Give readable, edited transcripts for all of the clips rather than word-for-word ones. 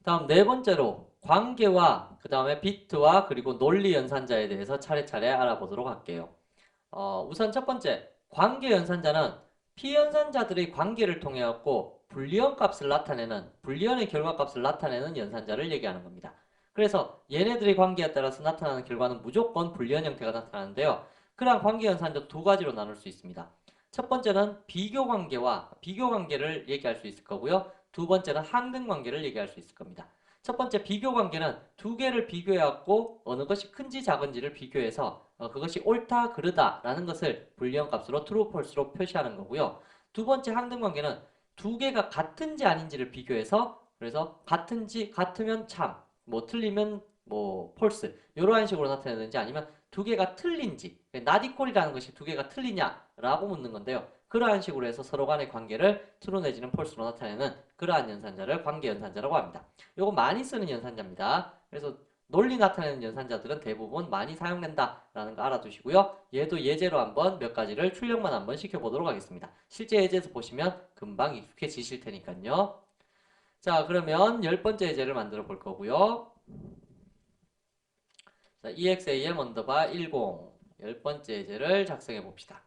다음 네 번째로 관계와 그 다음에 비트와 그리고 논리 연산자에 대해서 차례차례 알아보도록 할게요. 우선 첫 번째, 관계 연산자는 피연산자들의 관계를 통해 갖고 불리언 값을 나타내는, 불리언의 결과값을 나타내는 연산자를 얘기하는 겁니다. 그래서 얘네들의 관계에 따라서 나타나는 결과는 무조건 불리언 형태가 나타나는데요. 그러한 관계 연산자 두 가지로 나눌 수 있습니다. 첫 번째는 비교 관계와 비교 관계를 얘기할 수 있을 거고요. 두 번째는 항등 관계를 얘기할 수 있을 겁니다. 첫 번째 비교 관계는 두 개를 비교해갖고 어느 것이 큰지 작은지를 비교해서 그것이 옳다 그르다 라는 것을 불리언 값으로 true, false로 표시하는 거고요. 두 번째 항등 관계는 두 개가 같은지 아닌지를 비교해서 그래서 같은지 같으면 참, 뭐 틀리면 뭐 false 이러한 식으로 나타내든지 아니면 두 개가 틀린지 not equal이라는 것이 두 개가 틀리냐라고 묻는 건데요. 그러한 식으로 해서 서로 간의 관계를 true 내지는 false로 나타내는 그러한 연산자를 관계 연산자라고 합니다. 요거 많이 쓰는 연산자입니다. 그래서 논리 나타내는 연산자들은 대부분 많이 사용된다라는 거 알아두시고요. 얘도 예제로 한번 몇 가지를 출력만 한번 시켜보도록 하겠습니다. 실제 예제에서 보시면 금방 익숙해지실 테니까요. 자, 그러면 열 번째 예제를 만들어 볼 거고요. 자, exam 언더바 10 열 번째 예제를 작성해 봅시다.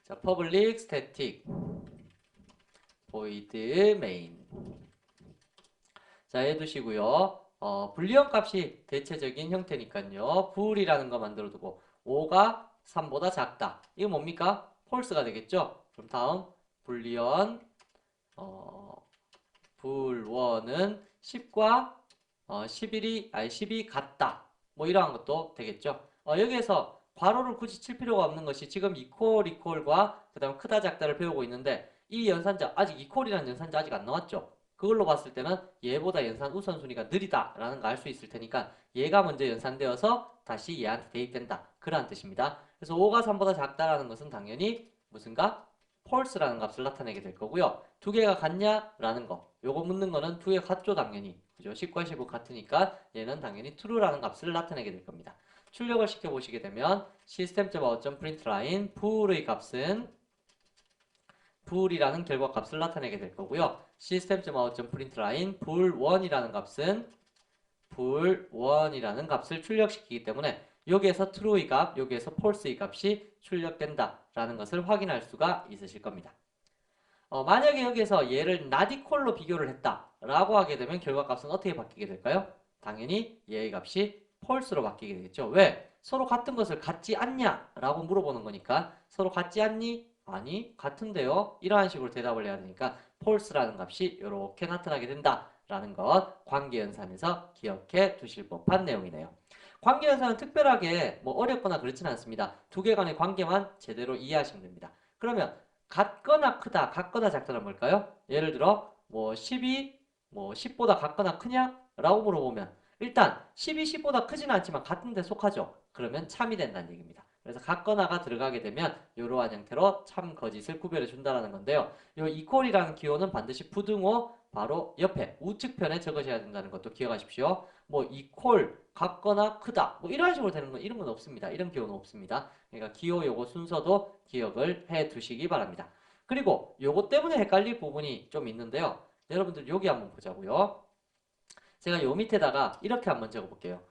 자, public static void main. 자, 해두시고요. 불리언 값이 대체적인 형태니까요. 불이라는 거 만들어두고 5가 3보다 작다. 이거 뭡니까? 폴스가 되겠죠? 그럼 다음 불리언 불1은 10과 10이 같다. 뭐 이러한 것도 되겠죠. 여기에서 괄호를 굳이 칠 필요가 없는 것이 지금 이퀄과 그 다음 크다 작다를 배우고 있는데 이 연산자 아직 이퀄이라는 연산자 아직 안 나왔죠. 그걸로 봤을 때는 얘보다 연산 우선순위가 느리다라는 거 알 수 있을 테니까 얘가 먼저 연산되어서 다시 얘한테 대입된다. 그러한 뜻입니다. 그래서 5가 3보다 작다라는 것은 당연히 무슨가? false라는 값을 나타내게 될 거고요. 두 개가 같냐라는 거. 요거 묻는 거는 두 개가 같죠, 당연히. 그죠? 10과 15 같으니까 얘는 당연히 true라는 값을 나타내게 될 겁니다. 출력을 시켜보시게 되면 system.out.println bool의 값은 bool이라는 결과 값을 나타내게 될 거고요. system.out.println bool1이라는 값은 bool1이라는 값을 출력시키기 때문에 여기에서 true의 값, 여기에서 false의 값이 출력된다라는 것을 확인할 수가 있으실 겁니다. 만약에 여기서 얘를 not equal로 비교를 했다라고 하게 되면 결과값은 어떻게 바뀌게 될까요? 당연히 얘의 값이 false로 바뀌게 되겠죠. 왜? 서로 같은 것을 같지 않냐라고 물어보는 거니까 서로 같지 않니? 아니, 같은데요. 이러한 식으로 대답을 해야 되니까 false라는 값이 이렇게 나타나게 된다라는 것 관계연산에서 기억해 두실 법한 내용이네요. 관계연산은 특별하게 뭐 어렵거나 그렇지는 않습니다. 두 개 간의 관계만 제대로 이해하시면 됩니다. 그러면 같거나 크다, 같거나 작다는 뭘까요? 예를 들어 뭐 10이 뭐 10보다 같거나 크냐? 라고 물어보면 일단 10이 10보다 크지는 않지만 같은 데 속하죠. 그러면 참이 된다는 얘기입니다. 그래서 같거나가 들어가게 되면 이러한 형태로 참, 거짓을 구별해 준다는 건데요. 이 equal이라는 기호는 반드시 부등호 바로 옆에 우측편에 적으셔야 된다는 것도 기억하십시오. 뭐 equal, 같거나 크다 뭐 이런 식으로 되는 건 이런 건 없습니다. 이런 기호는 없습니다. 그러니까 기호 요거 순서도 기억을 해 두시기 바랍니다. 그리고 요거 때문에 헷갈릴 부분이 좀 있는데요. 여러분들 여기 한번 보자고요. 제가 요 밑에다가 이렇게 한번 적어 볼게요.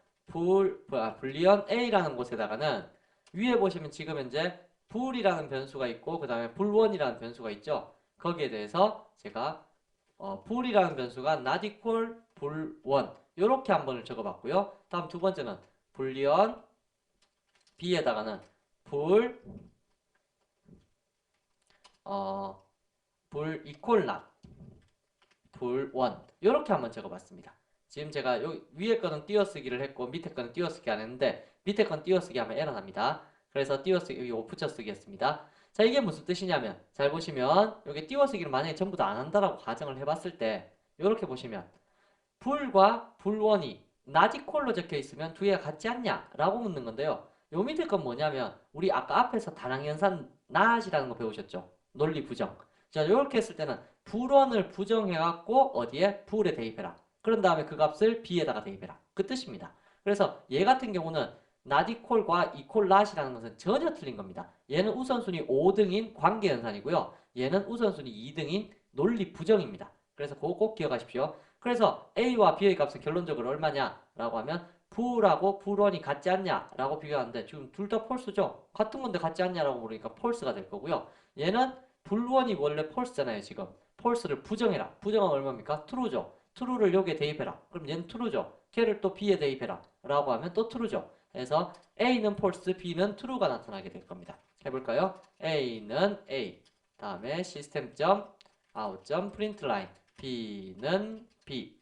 불리언 A라는 곳에다가는 위에 보시면 지금 현재 불이라는 변수가 있고 그 다음에 불원이라는 변수가 있죠. 거기에 대해서 제가 불이라는 변수가 not equal 불원 요렇게 한번 적어 봤고요. 다음 두 번째는 불리언 B에다가는 불 불 equal not 불 원 이렇게 한번 적어봤습니다. 지금 제가 여기 위에 거는 띄어쓰기를 했고 밑에 거는 띄어쓰기 안 했는데 밑에 건 띄어쓰기 하면 에러 납니다. 그래서 띄어쓰기 여기 붙여쓰기 했습니다. 자, 이게 무슨 뜻이냐면 잘 보시면 여기 띄어쓰기를 만약에 전부 다 안 한다라고 가정을 해봤을 때 이렇게 보시면 불과 불원이 not equal로 적혀 있으면 두 개가 같지 않냐 라고 묻는 건데요. 요 밑에 건 뭐냐면 우리 아까 앞에서 다랑연산 not이라는 거 배우셨죠? 논리 부정. 자, 이렇게 했을 때는 불원을 부정해갖고 어디에? 불에 대입해라. 그런 다음에 그 값을 b에다가 대입해라. 그 뜻입니다. 그래서 얘 같은 경우는 not equal과 equal not이라는 것은 전혀 틀린 겁니다. 얘는 우선순위 5등인 관계연산이고요. 얘는 우선순위 2등인 논리 부정입니다. 그래서 그거 꼭 기억하십시오. 그래서 A와 B의 값은 결론적으로 얼마냐라고 하면 불하고 불원이 같지 않냐라고 비교하는데 지금 둘 다 폴스죠. 같은 건데 같지 않냐라고 물으니까 폴스가 될 거고요. 얘는 불원이 원래 폴스잖아요. 지금 폴스를 부정해라. 부정하면 얼마입니까? 트루죠. 트루를 여기에 대입해라. 그럼 얘는 트루죠. 걔를 또 B에 대입해라 라고 하면 또 트루죠. 그래서 A는 폴스, B는 true가 나타나게 될 겁니다. 해볼까요? A는 A, 다음에 system.out.println B는 B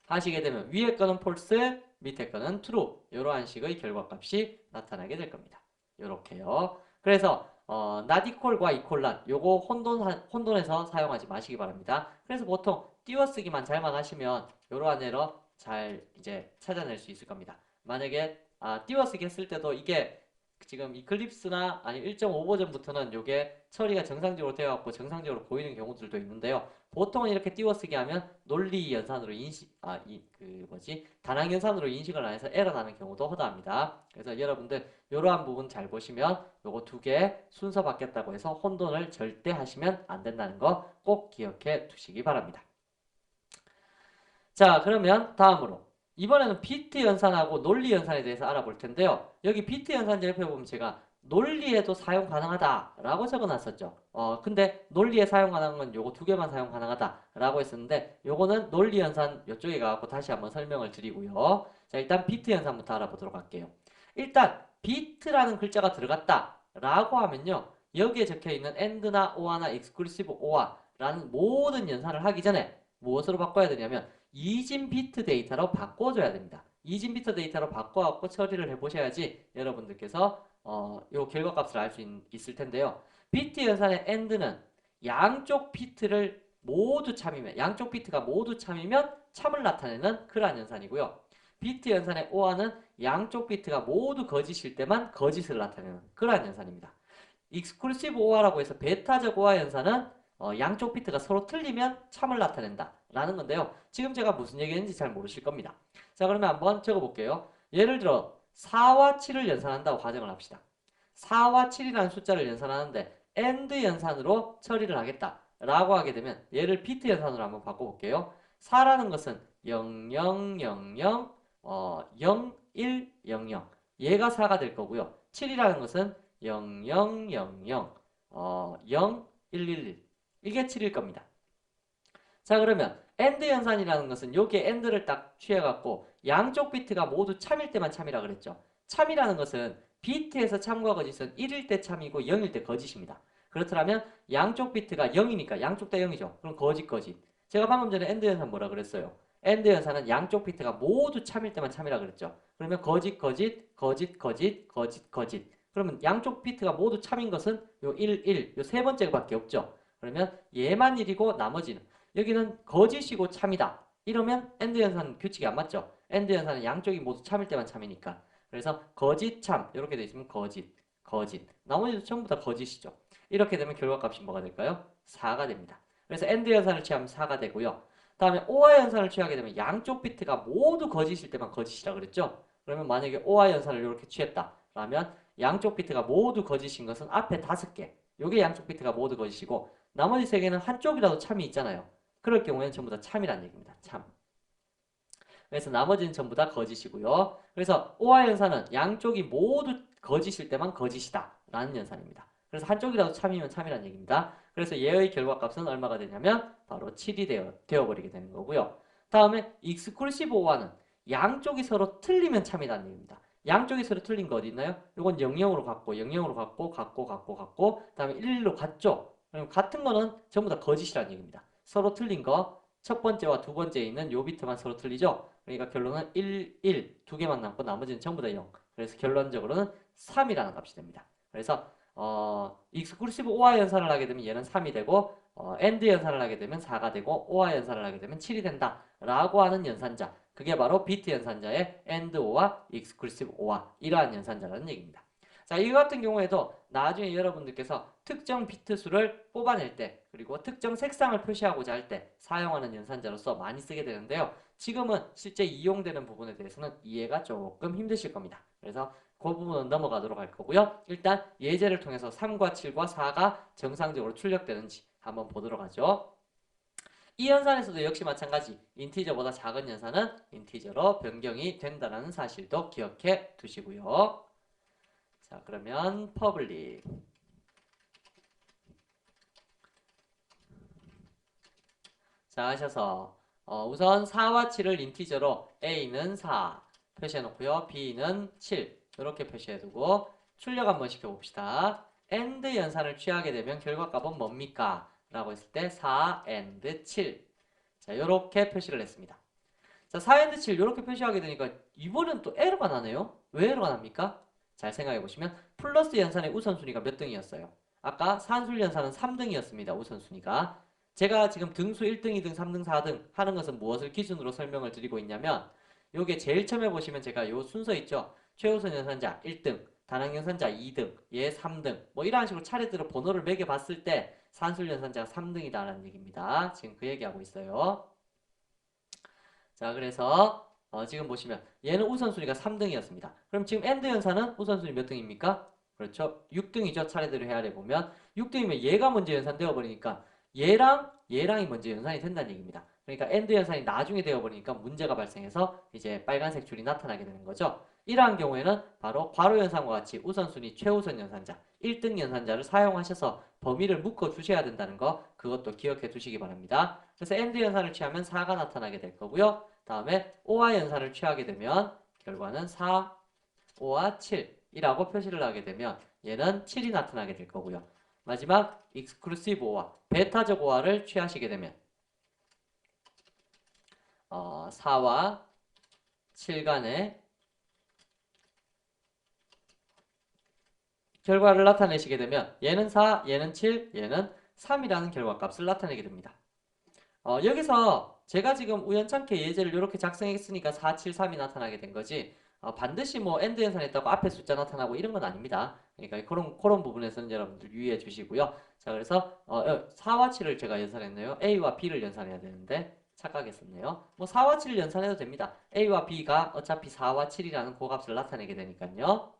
하시게 되면 위에 거는 false, 밑에 거는 true 이러한 식의 결과값이 나타나게 될 겁니다. 이렇게요. 그래서 not equal과 equal not 요거 혼돈해서 사용하지 마시기 바랍니다. 그래서 보통 띄어쓰기만 잘만 하시면 이러한 에러 잘 이제 찾아낼 수 있을 겁니다. 만약에 띄어쓰기 했을 때도 이게 지금 이클립스나 아니 1.5 버전부터는 이게 처리가 정상적으로 되어갖고 정상적으로 보이는 경우들도 있는데요. 보통은 이렇게 띄어쓰기 하면 논리 연산으로 단항 연산으로 인식을 안 해서 에러 나는 경우도 허다합니다. 그래서 여러분들 이러한 부분 잘 보시면 요거 두 개 순서 바뀌었다고 해서 혼돈을 절대 하시면 안 된다는 거 꼭 기억해 두시기 바랍니다. 자, 그러면 다음으로 이번에는 비트 연산하고 논리 연산에 대해서 알아볼 텐데요. 여기 비트 연산 옆에 보면 제가 논리에도 사용 가능하다라고 적어놨었죠. 근데 논리에 사용 가능한 건 요거 두 개만 사용 가능하다라고 했었는데 요거는 논리 연산 요쪽에 가갖고 다시 한번 설명을 드리고요. 자, 일단 비트 연산부터 알아보도록 할게요. 일단 비트라는 글자가 들어갔다라고 하면요. 여기에 적혀있는 AND나 OR나 exclusive OR라는 모든 연산을 하기 전에 무엇으로 바꿔야 되냐면 이진 비트 데이터로 바꿔줘야 됩니다. 이진 비트 데이터로 바꿔갖고 처리를 해보셔야지 여러분들께서 요 결과값을 알 수 있을 텐데요. 비트 연산의 AND는 양쪽 비트를 모두 참이면 양쪽 비트가 모두 참이면 참을 나타내는 그러한 연산이고요. 비트 연산의 OR는 양쪽 비트가 모두 거짓일 때만 거짓을 나타내는 그러한 연산입니다. 익스클루시브 OR라고 해서 베타적 OR 연산은 양쪽 비트가 서로 틀리면 참을 나타낸다 라는 건데요. 지금 제가 무슨 얘기했는지 잘 모르실 겁니다. 자, 그러면 한번 적어볼게요. 예를 들어 4와 7을 연산한다고 가정을 합시다. 4와 7이라는 숫자를 연산하는데 AND 연산으로 처리를 하겠다 라고 하게 되면 얘를 비트 연산으로 한번 바꿔볼게요. 4라는 것은 0000 0100 얘가 4가 될 거고요. 7이라는 것은 0000 0111 이게 7일 겁니다. 자, 그러면 AND 연산이라는 것은 여기에 AND를 딱 취해갖고 양쪽 비트가 모두 참일 때만 참이라 그랬죠. 참이라는 것은 비트에서 참과 거짓은 1일 때 참이고 0일 때 거짓입니다. 그렇다면 양쪽 비트가 0이니까 양쪽 다 0이죠. 그럼 거짓 거짓. 제가 방금 전에 AND 연산 뭐라 그랬어요? AND 연산은 양쪽 비트가 모두 참일 때만 참이라 그랬죠. 그러면 거짓 거짓 거짓 거짓 거짓 거짓. 그러면 양쪽 비트가 모두 참인 것은 요 1, 1, 요 세 번째밖에 없죠. 그러면 얘만 1이고 나머지는 여기는 거짓이고 참이다. 이러면 AND 연산 규칙이 안 맞죠. AND 연산은 양쪽이 모두 참일 때만 참이니까. 그래서 거짓 참 이렇게 돼 있으면 거짓 거짓 나머지도 전부 다 거짓이죠. 이렇게 되면 결과값이 뭐가 될까요? 4가 됩니다. 그래서 AND 연산을 취하면 4가 되고요. 다음에 OR 연산을 취하게 되면 양쪽 비트가 모두 거짓일 때만 거짓이라 그랬죠. 그러면 만약에 OR 연산을 이렇게 취했다. 라면 양쪽 비트가 모두 거짓인 것은 앞에 5개. 요게 양쪽 비트가 모두 거짓이고 나머지 3개는 한쪽이라도 참이 있잖아요. 그럴 경우에는 전부 다 참이라는 얘기입니다. 참. 그래서 나머지는 전부 다 거짓이고요. 그래서 OR 연산은 양쪽이 모두 거짓일 때만 거짓이다 라는 연산입니다. 그래서 한쪽이라도 참이면 참이라는 얘기입니다. 그래서 얘의 결과값은 얼마가 되냐면 바로 7이 되어버리게 되는 거고요. 다음에 익스클루시브 OR는 양쪽이 서로 틀리면 참이라는 얘기입니다. 양쪽이 서로 틀린 거 어디 있나요? 이건 00으로 갔고 00으로 갔고 다음에 11로 갔죠. 그럼 같은 거는 전부 다 거짓이라는 얘기입니다. 서로 틀린 거 첫 번째와 두 번째에 있는 요 비트만 서로 틀리죠. 그러니까 결론은 1, 1 두 개만 남고 나머지는 전부 다 0. 그래서 결론적으로는 3이라는 값이 됩니다. 그래서 익스클루시브 OR 연산을 하게 되면 얘는 3이 되고 AND 연산을 하게 되면 4가 되고 OR 연산을 하게 되면 7이 된다 라고 하는 연산자. 그게 바로 비트 연산자의 AND OR, 익스클루시브 OR 이러한 연산자라는 얘기입니다. 자, 이 같은 경우에도 나중에 여러분들께서 특정 비트 수를 뽑아낼 때 그리고 특정 색상을 표시하고자 할 때 사용하는 연산자로서 많이 쓰게 되는데요. 지금은 실제 이용되는 부분에 대해서는 이해가 조금 힘드실 겁니다. 그래서 그 부분은 넘어가도록 할 거고요. 일단 예제를 통해서 3과 7과 4가 정상적으로 출력되는지 한번 보도록 하죠. 이 연산에서도 역시 마찬가지 인티저보다 작은 연산은 인티저로 변경이 된다는 사실도 기억해 두시고요. 자, 그러면 public. 자, 하셔서 우선 4와 7을 인티저로 A는 4 표시해 놓고요. B는 7 이렇게 표시해 두고 출력 한번 시켜봅시다. AND 연산을 취하게 되면 결과값은 뭡니까? 라고 했을 때 4 and 7. 자, 이렇게 표시를 했습니다. 자, 4 and 7 이렇게 표시하게 되니까 이번엔 또 에러가 나네요. 왜 에러가 납니까? 잘 생각해 보시면 플러스 연산의 우선순위가 몇 등이었어요? 아까 산술 연산은 3등이었습니다. 우선순위가. 제가 지금 등수 1등, 2등, 3등, 4등 하는 것은 무엇을 기준으로 설명을 드리고 있냐면 요게 제일 처음에 보시면 제가 요 순서 있죠. 최우선 연산자 1등, 다낭 연산자 2등, 얘 3등 뭐 이런 식으로 차례대로 번호를 매겨 봤을 때 산술 연산자가 3등이다라는 얘기입니다. 지금 그 얘기하고 있어요. 자, 그래서 지금 보시면 얘는 우선순위가 3등이었습니다. 그럼 지금 AND 연산은 우선순위 몇 등입니까? 그렇죠. 6등이죠. 차례대로 헤아려 보면 6등이면 얘가 먼저 연산되어 버리니까 얘랑이 먼저 연산이 된다는 얘기입니다. 그러니까 AND 연산이 나중에 되어 버리니까 문제가 발생해서 이제 빨간색 줄이 나타나게 되는 거죠. 이러한 경우에는 바로 괄호 연산과 같이 우선순위 최우선 연산자 1등 연산자를 사용하셔서 범위를 묶어 주셔야 된다는 거 그것도 기억해 두시기 바랍니다. 그래서 AND 연산을 취하면 4가 나타나게 될 거고요. 다음에 OR 연산을 취하게 되면 결과는 4, 5와 7이라고 표시를 하게 되면 얘는 7이 나타나게 될 거고요. 마지막 exclusive OR, 배타적 OR을 취하시게 되면 4와 7 간의 결과를 나타내시게 되면 얘는 4, 얘는 7, 얘는 3이라는 결과값을 나타내게 됩니다. 여기서 제가 지금 우연찮게 예제를 이렇게 작성했으니까 4, 7, 3이 나타나게 된 거지 반드시 뭐 엔드 연산했다고 앞에 숫자 나타나고 이런 건 아닙니다. 그러니까 그런 부분에서는 여러분들 유의해 주시고요. 자, 그래서 4와 7을 제가 연산했네요. A와 B를 연산해야 되는데 착각했었네요. 뭐 4와 7을 연산해도 됩니다. A와 B가 어차피 4와 7이라는 고값을 나타내게 되니까요.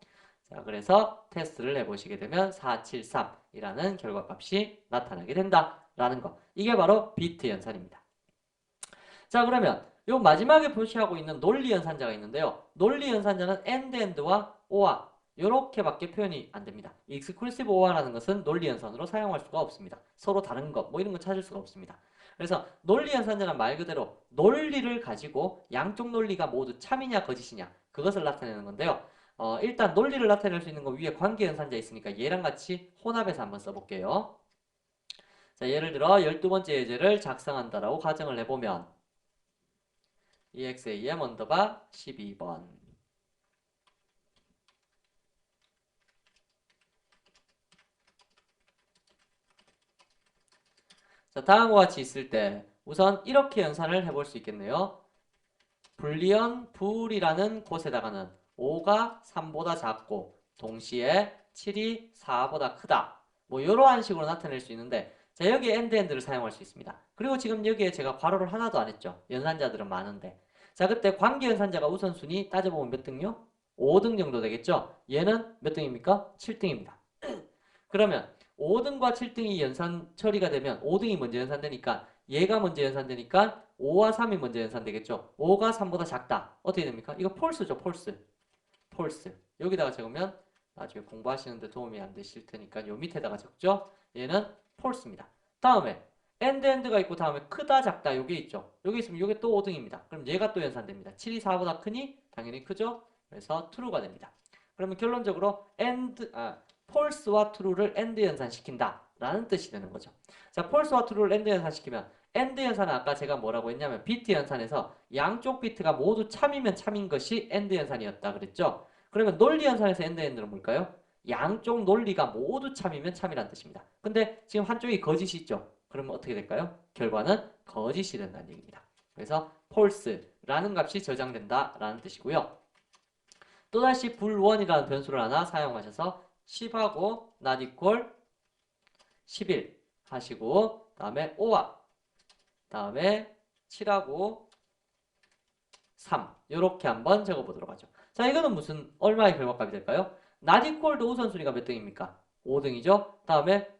자, 그래서 테스트를 해보시게 되면 473이라는 결과값이 나타나게 된다라는 거. 이게 바로 비트 연산입니다. 자, 그러면 요 마지막에 표시하고 있는 논리 연산자가 있는데요. 논리 연산자는 AND와 OR 요렇게밖에 표현이 안 됩니다. exclusive OR라는 것은 논리 연산으로 사용할 수가 없습니다. 서로 다른 것, 뭐 이런 거 찾을 수가 없습니다. 그래서 논리 연산자는 말 그대로 논리를 가지고 양쪽 논리가 모두 참이냐 거짓이냐 그것을 나타내는 건데요. 일단 논리를 나타낼 수 있는 거 위에 관계 연산자 있으니까 얘랑 같이 혼합해서 한번 써볼게요. 자, 예를 들어 12번째 예제를 작성한다라고 가정을 해보면 exam 언더바 12번. 자, 다음과 같이 있을 때 우선 이렇게 연산을 해볼 수 있겠네요. 불리언 불이라는 곳에다가는 5가 3보다 작고 동시에 7이 4보다 크다. 뭐 이러한 식으로 나타낼 수 있는데 자, 여기에 엔드를 사용할 수 있습니다. 그리고 지금 여기에 제가 괄호를 하나도 안 했죠. 연산자들은 많은데. 자, 그때 관계 연산자가 우선순위 따져보면 몇 등요? 5등 정도 되겠죠? 얘는 몇 등입니까? 7등입니다. 그러면 5등과 7등이 연산 처리가 되면 5등이 먼저 연산되니까 얘가 먼저 연산되니까 5와 3이 먼저 연산되겠죠. 5가 3보다 작다. 어떻게 됩니까? 이거 폴스죠. 폴스. 폴스. 여기다가 적으면 나중에 공부하시는데 도움이 안 되실 테니까 요 밑에다가 적죠. 얘는 폴스입니다. 다음에 엔드가 있고 다음에 크다 작다 요게 있죠. 여기 있으면 요게 또 5등입니다. 그럼 얘가 또 연산됩니다. 7이 4보다 크니 당연히 크죠. 그래서 true가 됩니다. 그러면 결론적으로 false와 true를 end 연산시킨다 라는 뜻이 되는 거죠. 자, false와 true를 end 연산시키면 end 연산은 아까 제가 뭐라고 했냐면 비트 연산에서 양쪽 비트가 모두 참이면 참인 것이 end 연산이었다 그랬죠. 그러면 논리 연산에서 end는 뭘까요? 양쪽 논리가 모두 참이면 참이란 뜻입니다. 근데 지금 한쪽이 거짓이 있죠. 그러면 어떻게 될까요? 결과는 거짓이 된다는 얘기입니다. 그래서 false라는 값이 저장된다라는 뜻이고요. 또다시 불1이라는 변수를 하나 사용하셔서 10하고 not equal 11 하시고 다음에 5와 다음에 7하고 3 이렇게 한번 적어보도록 하죠. 자, 이거는 무슨 얼마의 결과값이 될까요? not equal도 우선순위가 몇 등입니까? 5등이죠. 다음에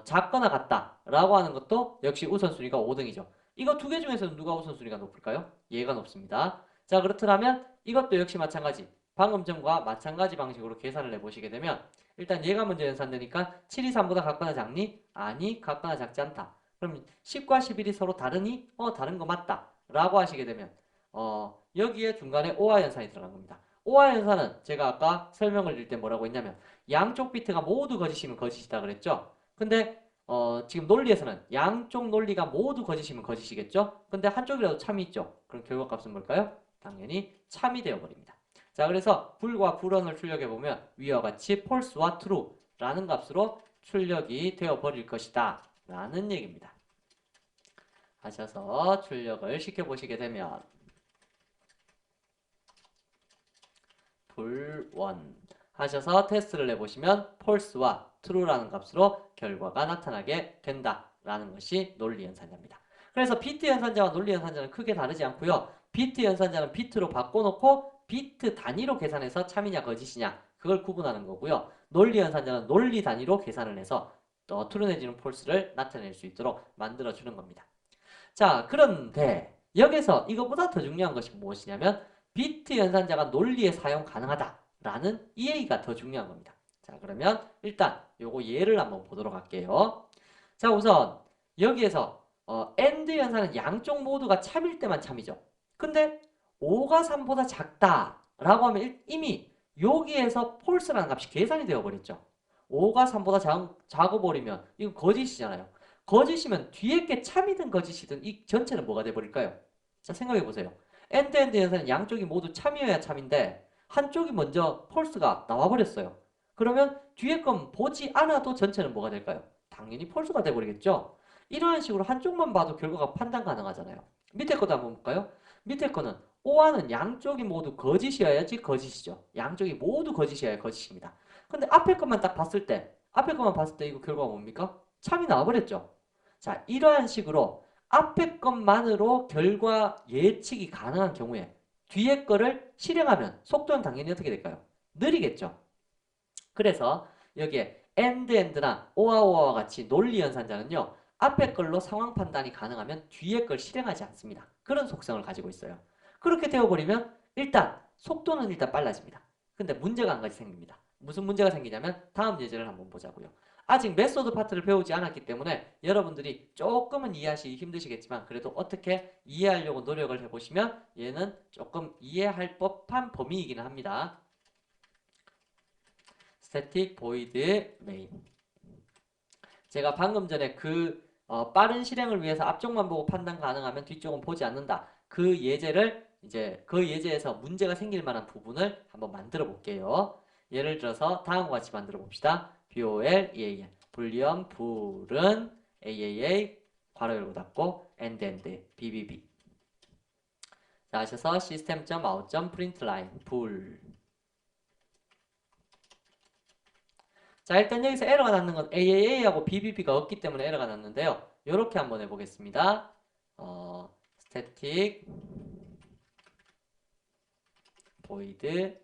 작거나 같다 라고 하는 것도 역시 우선순위가 5등이죠. 이거 두 개 중에서는 누가 우선순위가 높을까요? 얘가 높습니다. 자, 그렇더라면 이것도 역시 마찬가지. 방금 전과 마찬가지 방식으로 계산을 해보시게 되면 일단 얘가 먼저 연산되니까 7이 3보다 같거나 작니? 아니, 같거나 작지 않다. 그럼 10과 11이 서로 다르니? 다른 거 맞다. 라고 하시게 되면 여기에 중간에 오화 연산이 들어간 겁니다. 오화 연산은 제가 아까 설명을 드릴 때 뭐라고 했냐면 양쪽 비트가 모두 거짓이면 거짓이다 그랬죠? 근데 지금 논리에서는 양쪽 논리가 모두 거짓이면 거짓이겠죠? 근데 한쪽이라도 참이 있죠? 그럼 결과값은 뭘까요? 당연히 참이 되어버립니다. 자, 그래서 불과 불언을 출력해보면 위와 같이 false와 true라는 값으로 출력이 되어버릴 것이다 라는 얘기입니다. 하셔서 출력을 시켜보시게 되면 불원 하셔서 테스트를 해보시면 false와 true라는 값으로 결과가 나타나게 된다라는 것이 논리 연산자입니다. 그래서 비트 연산자와 논리 연산자는 크게 다르지 않고요. 비트 연산자는 비트로 바꿔놓고 비트 단위로 계산해서 참이냐 거짓이냐 그걸 구분하는 거고요. 논리 연산자는 논리 단위로 계산을 해서 true 내지는 false를 나타낼 수 있도록 만들어주는 겁니다. 자, 그런데 여기서 이것보다 더 중요한 것이 무엇이냐면 비트 연산자가 논리에 사용 가능하다라는 이 얘기가 더 중요한 겁니다. 자, 그러면 일단 요거 예를 한번 보도록 할게요. 자, 우선 여기에서 AND 연산은 양쪽 모두가 참일 때만 참이죠. 근데 5가 3보다 작다라고 하면 이미 여기에서 false라는 값이 계산이 되어버렸죠. 5가 3보다 작아버리면 이건 거짓이잖아요. 거짓이면 뒤에 게 참이든 거짓이든 이 전체는 뭐가 돼버릴까요? 자, 생각해보세요. 엔드 연산은 양쪽이 모두 참이어야 참인데 한쪽이 먼저 폴스가 나와버렸어요. 그러면 뒤에 건 보지 않아도 전체는 뭐가 될까요? 당연히 폴스가 돼버리겠죠? 이러한 식으로 한쪽만 봐도 결과가 판단 가능하잖아요. 밑에 것도 한번 볼까요? 밑에 거는 O와는 양쪽이 모두 거짓이어야지 거짓이죠. 양쪽이 모두 거짓이어야 거짓입니다. 근데 앞에 것만 딱 봤을 때 앞에 것만 봤을 때 이거 결과가 뭡니까? 참이 나와버렸죠. 자, 이러한 식으로 앞에 것만으로 결과 예측이 가능한 경우에 뒤에 거를 실행하면 속도는 당연히 어떻게 될까요? 느리겠죠. 그래서 여기에 AND나 OR와 같이 논리 연산자는요. 앞에 걸로 상황 판단이 가능하면 뒤에 걸 실행하지 않습니다. 그런 속성을 가지고 있어요. 그렇게 되어버리면 일단 속도는 일단 빨라집니다. 근데 문제가 한 가지 생깁니다. 무슨 문제가 생기냐면 다음 예제를 한번 보자고요. 아직 메소드 파트를 배우지 않았기 때문에 여러분들이 조금은 이해하시기 힘드시겠지만 그래도 어떻게 이해하려고 노력을 해보시면 얘는 조금 이해할 법한 범위이기는 합니다. static void main. 제가 방금 전에 빠른 실행을 위해서 앞쪽만 보고 판단 가능하면 뒤쪽은 보지 않는다. 그 예제를 이제 그 예제에서 문제가 생길 만한 부분을 한번 만들어 볼게요. 예를 들어서 다음과 같이 만들어 봅시다. BOL, EAL. 불리언, 불은 AAA, 괄호 열고 닫고, end, BBB. 자, 하셔서 system.out.println, 불. 자, 일단 여기서 에러가 났는 건 AAA하고 BBB가 없기 때문에 에러가 났는데요. 이렇게 한번 해보겠습니다. static void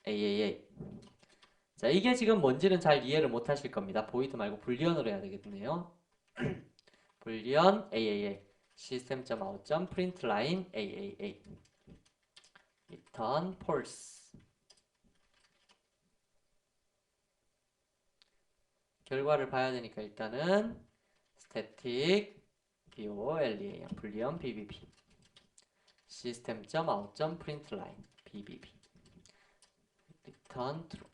AAA. 자, 이게 지금 뭔지는 잘 이해를 못 하실 겁니다. void 말고 불리언으로 해야 되겠네요. 불리언 AAA system.out.println AAA return false. 결과를 봐야 되니까 일단은 static BOLEA 불리언 BBB system.out.println BBB return true.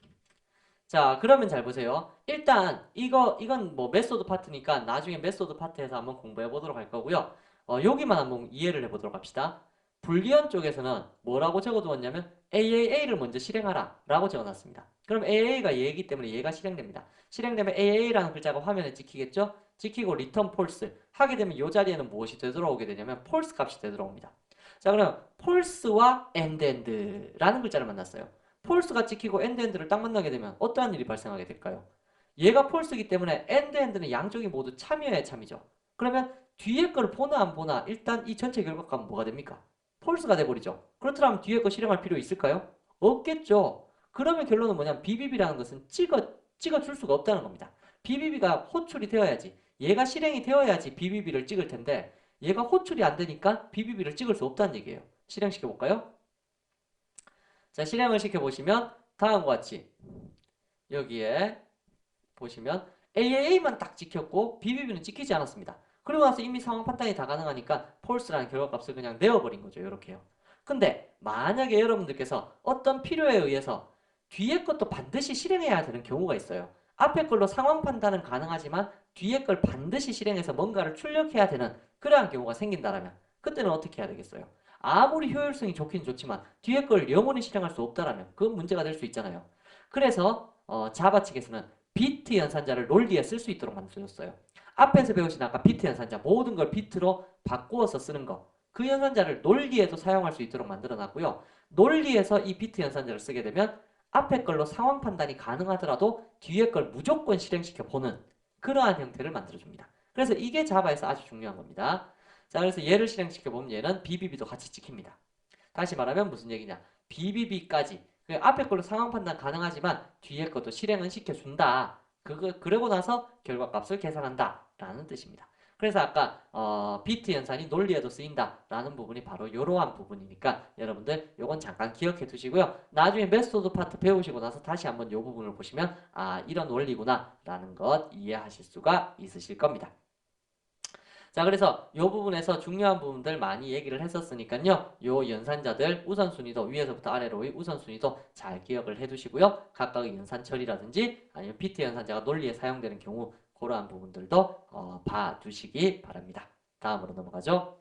자, 그러면 잘 보세요. 일단 이건 뭐 메소드 파트니까 나중에 메소드 파트에서 한번 공부해 보도록 할 거고요. 여기만 한번 이해를 해 보도록 합시다. 불리언 쪽에서는 뭐라고 적어두었냐면 AAA를 먼저 실행하라 라고 적어놨습니다. 그럼 AAA가 얘이기 때문에 얘가 실행됩니다. 실행되면 AAA라는 글자가 화면에 찍히겠죠? 찍히고 return false 하게 되면 이 자리에는 무엇이 되돌아오게 되냐면 false 값이 되돌아옵니다. 자, 그럼 false와 end라는 글자를 만났어요. false가 찍히고 end를 딱 만나게 되면 어떠한 일이 발생하게 될까요? 얘가 false이기 때문에 end는 양쪽이 모두 참여해야 참이죠. 그러면 뒤에 걸 보나 안 보나 일단 이 전체 결과값은 뭐가 됩니까? false가 돼버리죠. 그렇다면 뒤에 거 실행할 필요 있을까요? 없겠죠. 그러면 결론은 뭐냐면 BBB라는 것은 찍어줄 수가 없다는 겁니다. BBB가 호출이 되어야지 얘가 실행이 되어야지 BBB를 찍을 텐데 얘가 호출이 안 되니까 BBB를 찍을 수 없다는 얘기예요. 실행시켜 볼까요? 자, 실행을 시켜보시면 다음과 같이 여기에 보시면 AA만 딱 찍혔고 BBB는 찍히지 않았습니다. 그리고 나서 이미 상황 판단이 다 가능하니까 false라는 결과값을 그냥 내어버린 거죠. 이렇게요. 근데 만약에 여러분들께서 어떤 필요에 의해서 뒤에 것도 반드시 실행해야 되는 경우가 있어요. 앞에 걸로 상황 판단은 가능하지만 뒤에 걸 반드시 실행해서 뭔가를 출력해야 되는 그러한 경우가 생긴다라면 그때는 어떻게 해야 되겠어요? 아무리 효율성이 좋긴 좋지만 뒤에 걸 영원히 실행할 수 없다라면 그건 문제가 될 수 있잖아요. 그래서 자바 측에서는 비트 연산자를 논리에 쓸 수 있도록 만들어줬어요. 앞에서 배우신 아까 비트 연산자 모든 걸 비트로 바꾸어서 쓰는 거. 그 연산자를 논리에도 사용할 수 있도록 만들어놨고요. 논리에서 이 비트 연산자를 쓰게 되면 앞에 걸로 상황 판단이 가능하더라도 뒤에 걸 무조건 실행시켜 보는 그러한 형태를 만들어줍니다. 그래서 이게 자바에서 아주 중요한 겁니다. 자, 그래서 얘를 실행시켜 보면 얘는 BBB도 같이 찍힙니다. 다시 말하면 무슨 얘기냐? BBB까지 앞에 걸로 상황 판단 가능하지만 뒤에 것도 실행은 시켜준다. 그러고 나서 결과값을 계산한다 라는 뜻입니다. 그래서 아까 비트 연산이 논리에도 쓰인다 라는 부분이 바로 이러한 부분이니까 여러분들 요건 잠깐 기억해 두시고요. 나중에 메소드 파트 배우시고 나서 다시 한번 이 부분을 보시면 아 이런 원리구나 라는 것 이해하실 수가 있으실 겁니다. 자, 그래서 이 부분에서 중요한 부분들 많이 얘기를 했었으니까요. 요 연산자들 우선순위도 위에서부터 아래로의 우선순위도 잘 기억을 해두시고요. 각각의 연산 처리라든지 아니면 PT 연산자가 논리에 사용되는 경우 그러한 부분들도 봐두시기 바랍니다. 다음으로 넘어가죠.